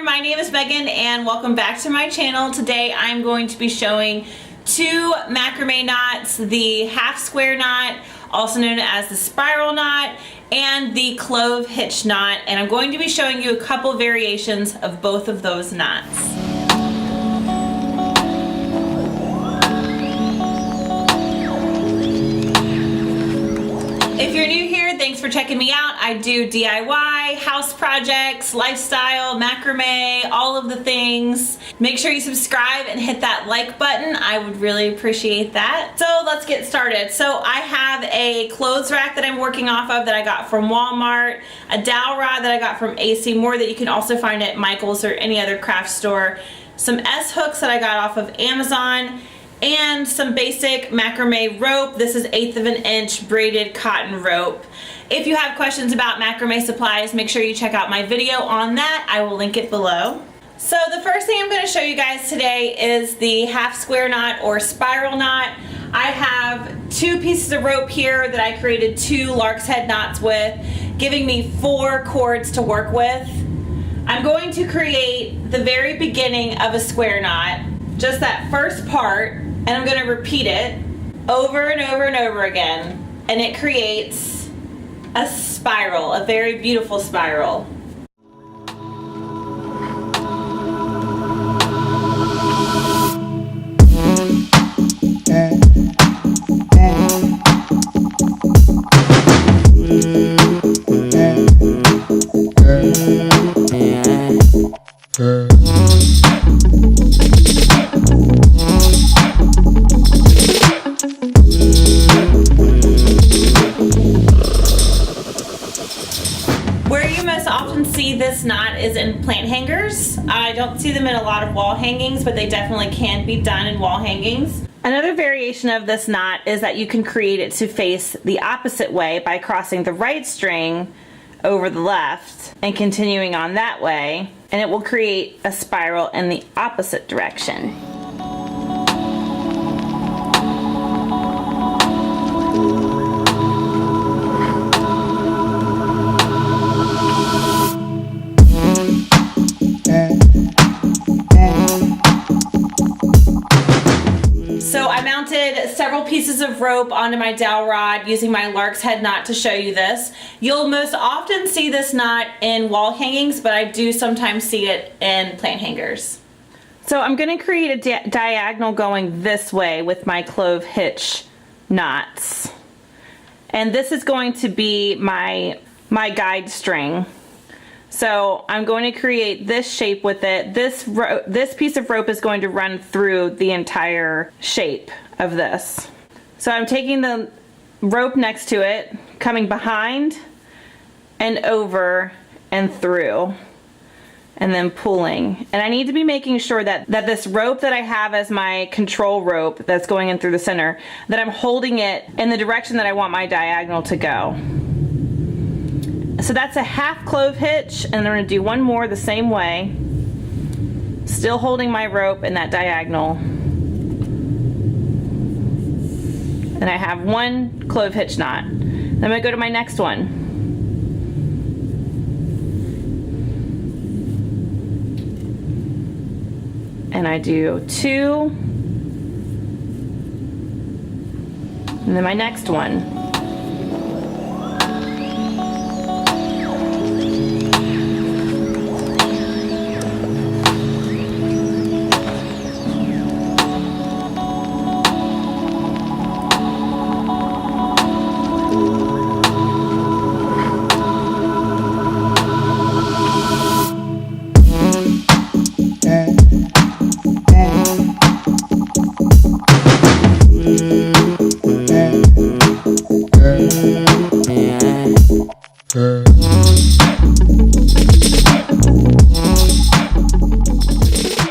my name is Megan and welcome back to my channel. Today I'm going to be showing two macrame knots, the half square knot, also known as the spiral knot, and the clove hitch knot, and I'm going to be showing you a couple variations of both of those knots. If you're new here, thanks for checking me out. I do DIY, house projects, lifestyle, macrame, all of the things. Make sure you subscribe and hit that like button. I would really appreciate that. So let's get started. So I have a clothes rack that I'm working off of that I got from Walmart, a dowel rod that I got from AC Moore that you can also find at Michael's or any other craft store, some S hooks that I got off of Amazon, and some basic macrame rope. This is 1/8 of an inch braided cotton rope. If you have questions about Macrame Supplies, make sure you check out my video on that. I will link it below. So the first thing I'm going to show you guys today is the half square knot or spiral knot. I have two pieces of rope here that I created two lark's head knots with, giving me 4 cords to work with. I'm going to create the very beginning of a square knot, just that first part, and I'm going to repeat it over and over and over again, and it creates a spiral, a very beautiful spiral. This knot is in plant hangers. I don't see them in a lot of wall hangings, but they definitely can be done in wall hangings. Another variation of this knot is that you can create it to face the opposite way by crossing the right string over the left and continuing on that way, and it will create a spiral in the opposite direction. So I mounted several pieces of rope onto my dowel rod using my lark's head knot to show you this. You'll most often see this knot in wall hangings, but I do sometimes see it in plant hangers. So I'm going to create a diagonal going this way with my clove hitch knots. And this is going to be my guide string. So I'm going to create this shape with it. This piece of rope is going to run through the entire shape of this. So I'm taking the rope next to it, coming behind and over and through, and then pulling. And I need to be making sure that this rope that I have as my control rope that's going in through the center, that I'm holding it in the direction that I want my diagonal to go. So that's a half clove hitch, and I'm going to do one more the same way, still holding my rope in that diagonal. And I have one clove hitch knot. Then I'm going to go to my next one. And I do 2, and then my next one.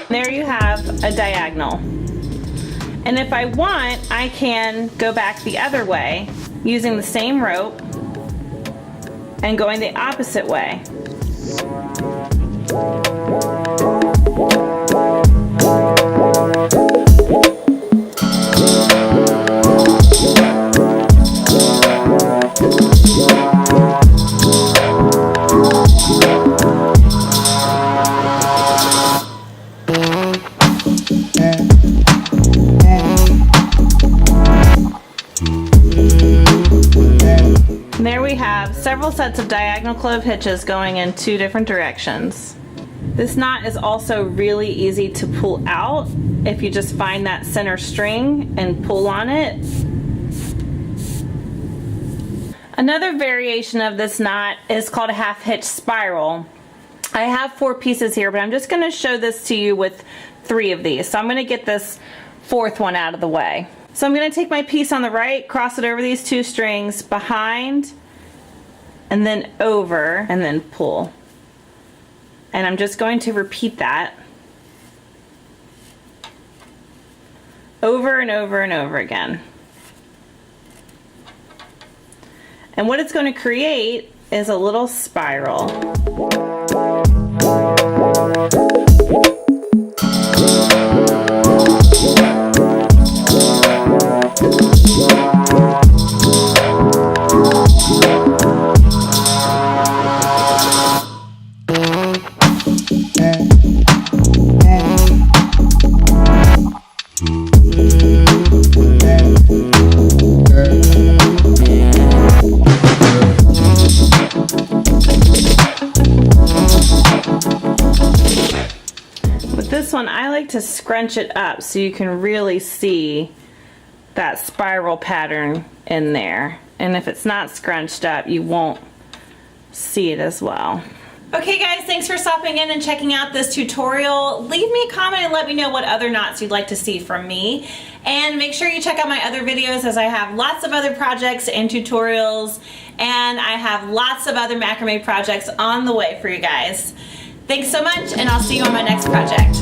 There you have a diagonal. And if I want, I can go back the other way using the same rope and going the opposite way. have several sets of diagonal clove hitches going in 2 different directions. This knot is also really easy to pull out if you just find that center string and pull on it. Another variation of this knot is called a half hitch spiral. I have 4 pieces here, but I'm just going to show this to you with 3 of these. So I'm going to get this 4th one out of the way. So I'm going to take my piece on the right, cross it over these 2 strings, behind, and then over, and then pull. And I'm just going to repeat that over and over and over again. And what it's going to create is a little spiral. This one, I like to scrunch it up so you can really see that spiral pattern in there. And if it's not scrunched up, you won't see it as well. Okay guys, thanks for stopping in and checking out this tutorial. Leave me a comment and let me know what other knots you'd like to see from me. And make sure you check out my other videos, as I have lots of other projects and tutorials, and I have lots of other macrame projects on the way for you guys. Thanks so much, and I'll see you on my next project.